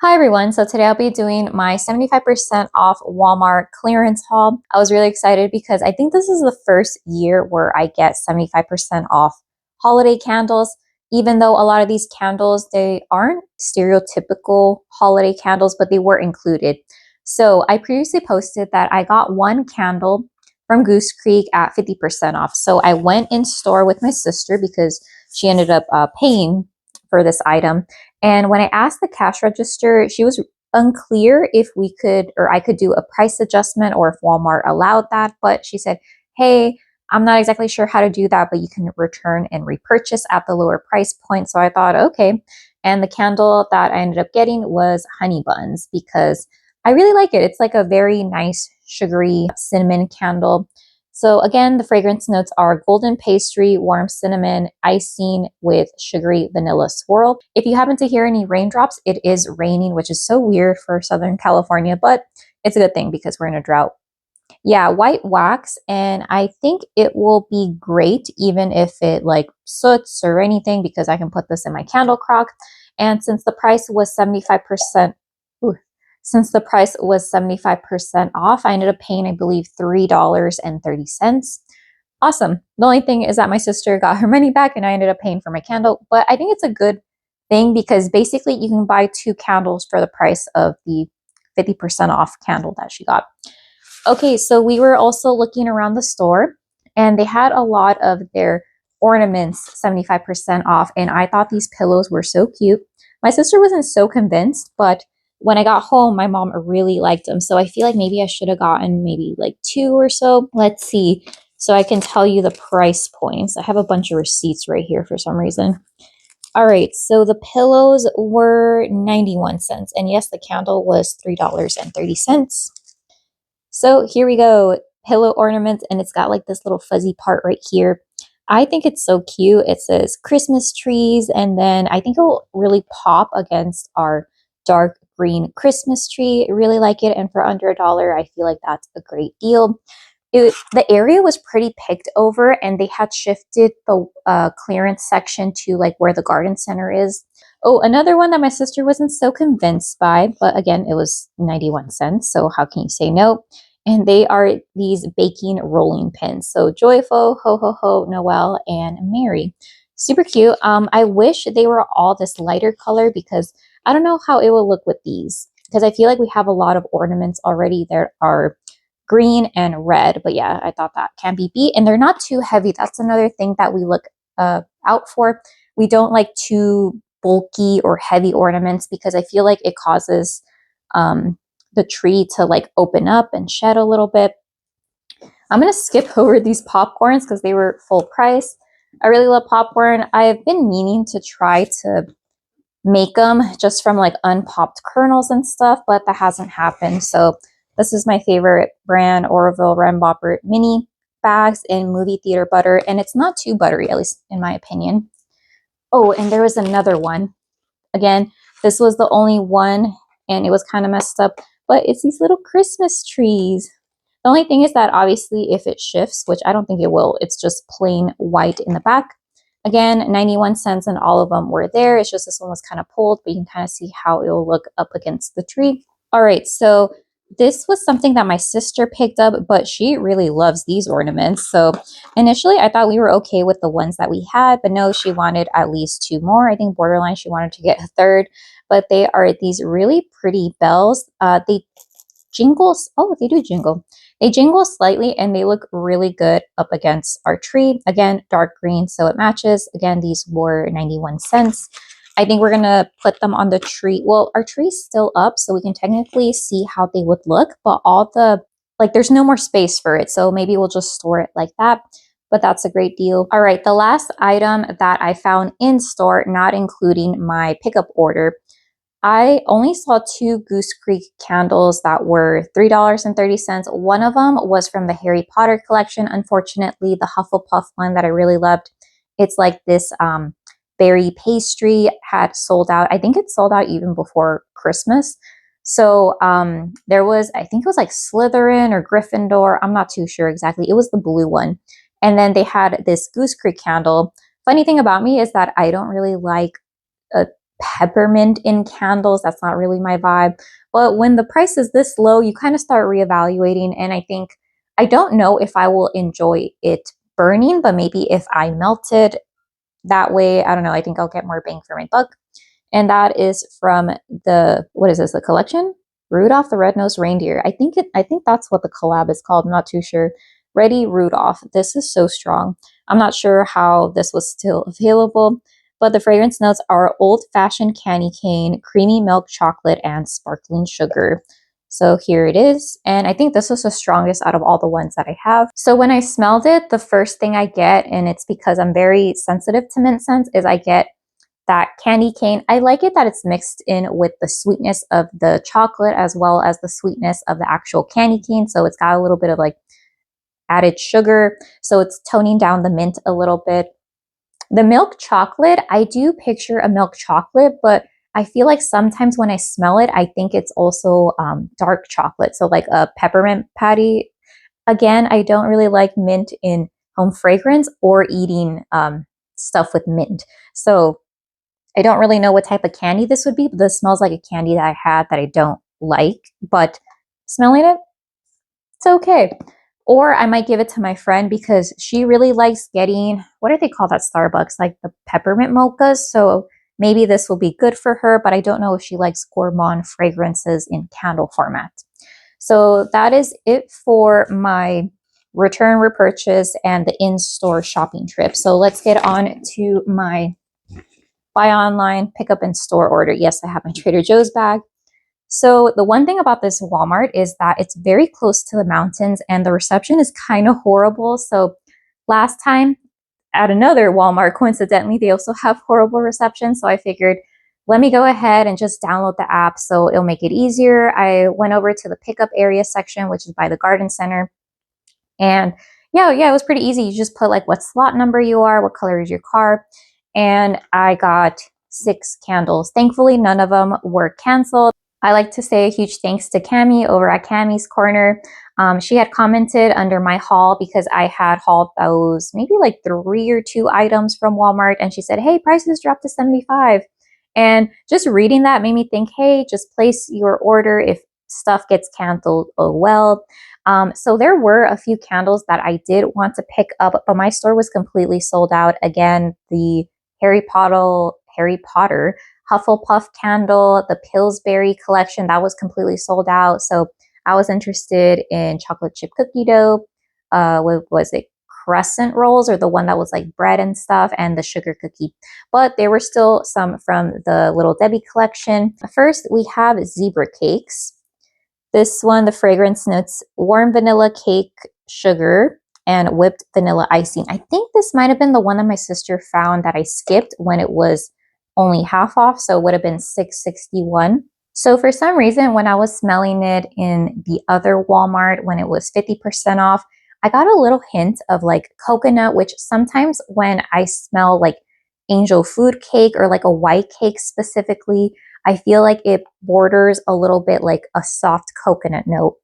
Hi everyone, so today I'll be doing my 75% off Walmart clearance haul. I was really excited because I think this is the first year where I get 75% off holiday candles, even though a lot of these candles, they aren't stereotypical holiday candles, but they were included. So I previously posted that I got one candle from Goose Creek at 50% off. So I went in store with my sister because she ended up paying for this item. And when I asked the cash register, she was unclear if we could or I could do a price adjustment or if Walmart allowed that. But she said, hey, I'm not exactly sure how to do that, but you can return and repurchase at the lower price point. So I thought, okay. And the candle that I ended up getting was honey buns because I really like it. It's like a very nice sugary cinnamon candle. So again, the fragrance notes are golden pastry, warm cinnamon, icing with sugary vanilla swirl. If you happen to hear any raindrops, it is raining, which is so weird for Southern California, but it's a good thing because we're in a drought. Yeah, white wax, and I think it will be great even if it like soots or anything because I can put this in my candle crock. And since the price was 75%, since the price was 75% off, I ended up paying, I believe, $3.30. Awesome. The only thing is that my sister got her money back and I ended up paying for my candle, but I think it's a good thing because basically you can buy two candles for the price of the 50% off candle that she got. Okay, so we were also looking around the store and they had a lot of their ornaments 75% off, and I thought these pillows were so cute. My sister wasn't so convinced, but when I got home, my mom really liked them. So I feel like maybe I should have gotten maybe like two or so. Let's see. So I can tell you the price points. I have a bunch of receipts right here for some reason. All right, so the pillows were 91 cents. And yes, the candle was $3.30. So here we go, pillow ornaments, and it's got like this little fuzzy part right here. I think it's so cute. It says Christmas trees, and then I think it will really pop against our dark green Christmas tree. I really like it, and for under $1, I feel like that's a great deal. The area was pretty picked over, and they had shifted the clearance section to like where the garden center is. Oh, another one that my sister wasn't so convinced by, but again, it was 91 cents. So how can you say no? And they are these baking rolling pins. So joyful, ho, ho, ho, Noel, and Merry. Super cute. I wish they were all this lighter color because I don't know how it will look with these because I feel like we have a lot of ornaments already that are green and red. But yeah, I thought that can be beat. And they're not too heavy. That's another thing that we look out for. We don't like too bulky or heavy ornaments because I feel like it causes the tree to like open up and shed a little bit. I'm going to skip over these popcorns because they were full price. I really love popcorn. I've been meaning to try to make them just from like unpopped kernels and stuff, but that hasn't happened. So this is my favorite brand, Orville Rembopper mini bags in movie theater butter, and it's not too buttery, at least in my opinion. Oh, and there was another one. Again, this was the only one, and it was kind of messed up, but it's these little Christmas trees. The only thing is that obviously if it shifts, which I don't think it will, it's just plain white in the back. Again, 91 cents and all of them were there. It's just this one was kind of pulled, but you can kind of see how it will look up against the tree. All right, so this was something that my sister picked up, but she really loves these ornaments. So initially I thought we were okay with the ones that we had, but no, she wanted at least two more. I think borderline she wanted to get a third, but they are these really pretty bells. They jingle. Oh, they do jingle. They jingle slightly and they look really good up against our tree. Again, dark green, so it matches. Again, these were 91 cents. I think we're going to put them on the tree. Well, our tree's still up, so we can technically see how they would look, but all the, like, there's no more space for it, so maybe we'll just store it like that, but that's a great deal. All right, the last item that I found in store, not including my pickup order, I only saw two Goose Creek candles that were $3.30. One of them was from the Harry Potter collection. Unfortunately, the Hufflepuff one that I really loved, it's like this berry pastry had sold out. I think it sold out even before Christmas. So there was, I think it was like Slytherin or Gryffindor. I'm not too sure exactly. It was the blue one. And then they had this Goose Creek candle. Funny thing about me is that I don't really like a peppermint in candles. That's not really my vibe. But when the price is this low, you kind of start reevaluating. And I think, I don't know if I will enjoy it burning, but maybe if I melt it that way, I don't know, I think I'll get more bang for my buck. And that is from the, what is this, the collection? Rudolph the Red-Nosed Reindeer. I think that's what the collab is called. I'm not too sure. Ready Rudolph. This is so strong. I'm not sure how this was still available, but the fragrance notes are old-fashioned candy cane, creamy milk chocolate, and sparkling sugar. So here it is. And I think this was the strongest out of all the ones that I have. So when I smelled it, the first thing I get, and it's because I'm very sensitive to mint scents, is I get that candy cane. I like it that it's mixed in with the sweetness of the chocolate as well as the sweetness of the actual candy cane. So it's got a little bit of like added sugar. So it's toning down the mint a little bit. The milk chocolate, I do picture a milk chocolate, but I feel like sometimes when I smell it, I think it's also dark chocolate. So like a peppermint patty. Again, I don't really like mint in home fragrance or eating stuff with mint. So I don't really know what type of candy this would be, but this smells like a candy that I had that I don't like, but smelling it, it's okay. Or I might give it to my friend because she really likes getting, what do they call that Starbucks? Like the peppermint mochas. So maybe this will be good for her, but I don't know if she likes gourmand fragrances in candle format. So that is it for my return repurchase and the in-store shopping trip. So let's get on to my buy online, pick up in store order. Yes, I have my Trader Joe's bag. So the one thing about this Walmart is that it's very close to the mountains and the reception is kind of horrible. So last time at another Walmart, coincidentally, they also have horrible reception. So I figured, let me go ahead and just download the app so it'll make it easier. I went over to the pickup area section, which is by the garden center. And yeah, it was pretty easy. You just put like what slot number you are, what color is your car. And I got 6 candles. Thankfully, none of them were canceled. I like to say a huge thanks to Cami over at Cami's Corner. She had commented under my haul because I had hauled those maybe like 3 or 2 items from Walmart. And she said, hey, prices dropped to $75. And just reading that made me think, hey, just place your order if stuff gets canceled. Oh, well. So there were a few candles that I did want to pick up, but my store was completely sold out. Again, the Harry Potter Hufflepuff candle, the Pillsbury collection, that was completely sold out. So I was interested in chocolate chip cookie dough. What was it? Crescent rolls, or the one that was like bread and stuff, and the sugar cookie. But there were still some from the Little Debbie collection. First, we have zebra cakes. This one, the fragrance notes warm vanilla cake, sugar, and whipped vanilla icing. I think this might have been the one that my sister found that I skipped when it was only half off, so it would have been $6.61. So for some reason, when I was smelling it in the other Walmart when it was 50% off, I got a little hint of like coconut, which sometimes when I smell like angel food cake or like a white cake specifically, I feel like it borders a little bit like a soft coconut note.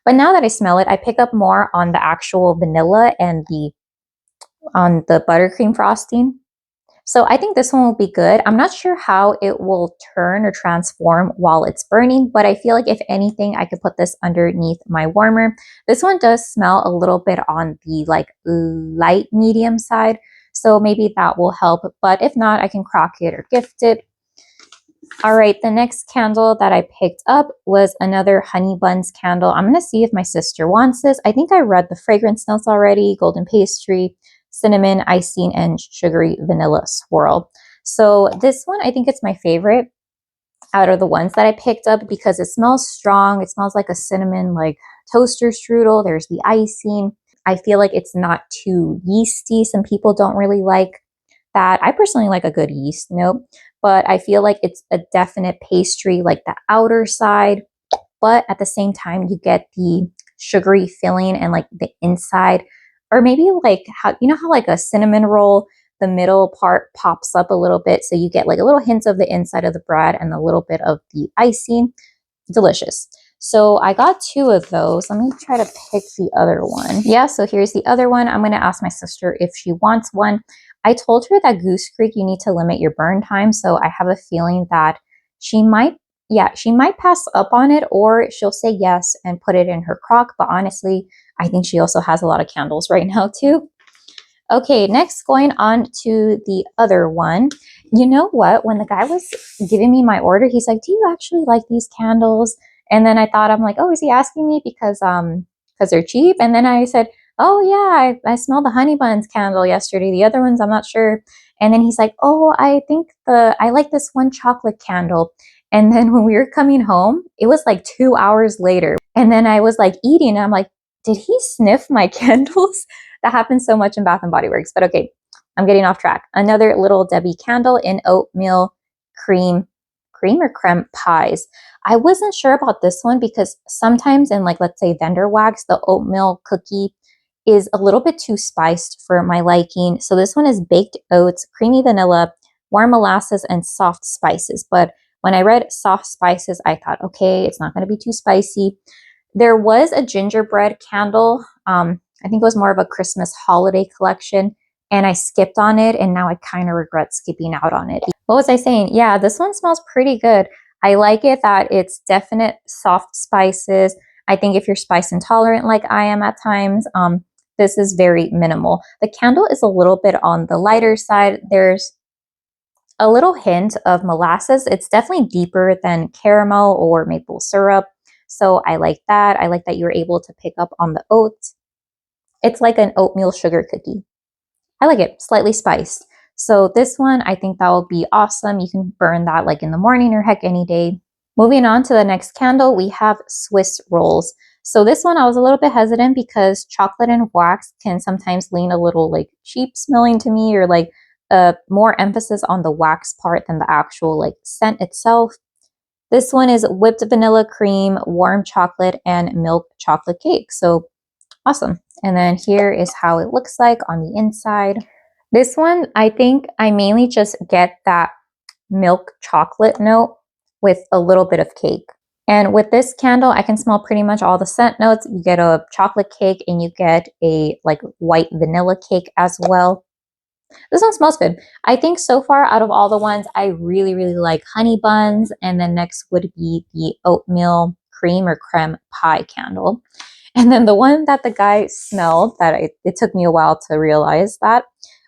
But now that I smell it, I pick up more on the actual vanilla and on the buttercream frosting. So I think this one will be good. I'm not sure how it will turn or transform while it's burning, but I feel like if anything, I could put this underneath my warmer. This one does smell a little bit on the like light medium side, so maybe that will help. But if not, I can crock it or gift it. All right, the next candle that I picked up was another honey buns candle. I'm gonna see if my sister wants this. I think I read the fragrance notes already: golden pastry, cinnamon icing, and sugary vanilla swirl. So this one, I think it's my favorite out of the ones that I picked up because it smells strong. It smells like a cinnamon like toaster strudel. There's the icing. I feel like it's not too yeasty. Some people don't really like that. I personally like a good yeast note, but I feel like it's a definite pastry, like the outer side, but at the same time, you get the sugary filling and like the inside, or maybe like how, you know how like a cinnamon roll, the middle part pops up a little bit. So you get like a little hint of the inside of the bread and a little bit of the icing. Delicious. So I got 2 of those. Let me try to pick the other one. Yeah, so here's the other one. I'm going to ask my sister if she wants one. I told her that Goose Creek, you need to limit your burn time. So I have a feeling that she might, yeah, she might pass up on it, or she'll say yes and put it in her crock. But honestly, I think she also has a lot of candles right now too. Okay, next going on to the other one. You know what? When the guy was giving me my order, he's like, "Do you actually like these candles?" And then I thought, I'm like, "Oh, is he asking me because they're cheap?" And then I said, "Oh yeah, I smelled the honey buns candle yesterday. The other ones, I'm not sure." And then he's like, "Oh, I think I like this one chocolate candle." And then when we were coming home, it was like 2 hours later. And then I was like eating, and I'm like, "Did he sniff my candles?" That happens so much in Bath and Body Works. But okay, I'm getting off track. Another Little Debbie candle in oatmeal cream or creme pies. I wasn't sure about this one because sometimes in, like, let's say vendor wax, the oatmeal cookie is a little bit too spiced for my liking. So this one is baked oats, creamy vanilla, warm molasses, and soft spices. But when I read soft spices, I thought, okay, it's not going to be too spicy. There was a gingerbread candle. I think it was more of a Christmas holiday collection, and I skipped on it, and now I kind of regret skipping out on it. What was I saying? Yeah, this one smells pretty good. I like it that it's definite soft spices. I think if you're spice intolerant like I am at times, this is very minimal. The candle is a little bit on the lighter side. There's a little hint of molasses. It's definitely deeper than caramel or maple syrup. So I like that. I like that you're able to pick up on the oats. It's like an oatmeal sugar cookie. I like it, slightly spiced. So this one, I think that will be awesome. You can burn that like in the morning or heck any day. Moving on to the next candle, we have Swiss rolls. So this one, I was a little bit hesitant because chocolate and wax can sometimes lean a little like cheap smelling to me, or like more emphasis on the wax part than the actual like scent itself. This one is whipped vanilla cream, warm chocolate, and milk chocolate cake. So awesome. And then here is how it looks like on the inside. This one, I think I mainly just get that milk chocolate note with a little bit of cake. And with this candle, I can smell pretty much all the scent notes. You get a chocolate cake and you get a like white vanilla cake as well. This one smells good. I think so far out of all the ones, I really, really like honey buns. And then next would be the oatmeal cream or creme pie candle. And then the one that the guy smelled that it took me a while to realize that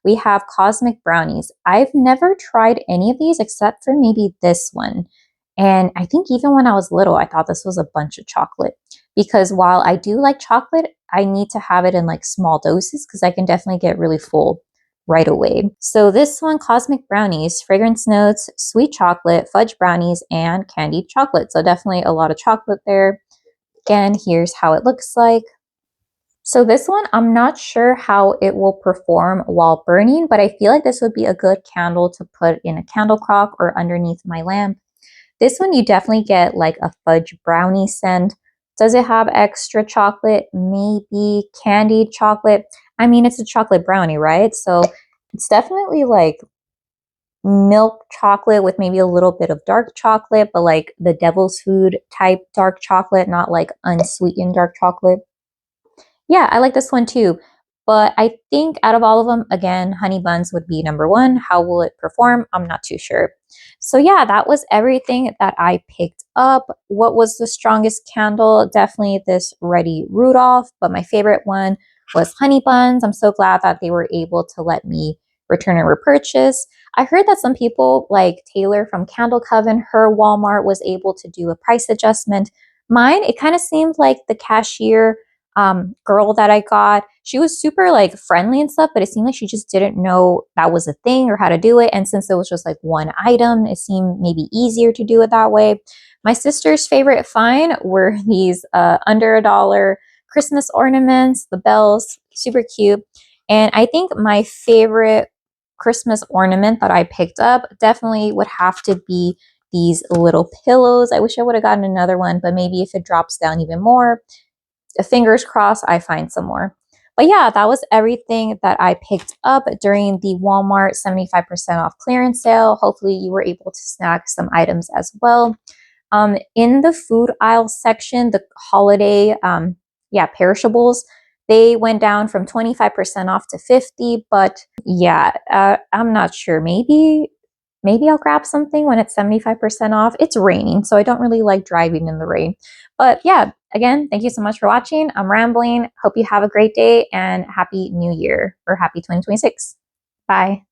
we have cosmic brownies. I've never tried any of these except for maybe this one. And I think even when I was little, I thought this was a bunch of chocolate, because while I do like chocolate, I need to have it in like small doses because I can definitely get really full right away. So this one, cosmic brownies, fragrance notes, sweet chocolate, fudge brownies, and candied chocolate. So definitely a lot of chocolate there. Again, here's how it looks like. So this one, I'm not sure how it will perform while burning, but I feel like this would be a good candle to put in a candle crock or underneath my lamp. This one, you definitely get like a fudge brownie scent. Does it have extra chocolate? Maybe candied chocolate. I mean, it's a chocolate brownie, right? So it's definitely like milk chocolate with maybe a little bit of dark chocolate, but like the devil's food type dark chocolate, not like unsweetened dark chocolate. Yeah, I like this one too. But I think out of all of them, again, honey buns would be number one. How will it perform? I'm not too sure. So yeah, that was everything that I picked up. What was the strongest candle? Definitely this Ready Rudolph, but my favorite one was honey buns. I'm so glad that they were able to let me return and repurchase. I heard that some people like Taylor from Candle Coven, her Walmart was able to do a price adjustment. Mine, it kind of seemed like the cashier girl that I got, she was super like friendly and stuff, but it seemed like she just didn't know that was a thing or how to do it. And since it was just like one item, it seemed maybe easier to do it that way. My sister's favorite find were these under $1 Christmas ornaments, the bells, super cute. And I think my favorite Christmas ornament that I picked up definitely would have to be these little pillows. I wish I would have gotten another one, but maybe if it drops down even more, fingers crossed, I find some more. But yeah, that was everything that I picked up during the Walmart 75% off clearance sale. Hopefully you were able to snag some items as well. In the food aisle section, the holiday, perishables, They went down from 25% off to 50, but yeah, I'm not sure. Maybe I'll grab something when it's 75% off. It's raining, so I don't really like driving in the rain. But yeah, again, thank you so much for watching. I'm rambling. Hope you have a great day and happy new year or happy 2026. Bye.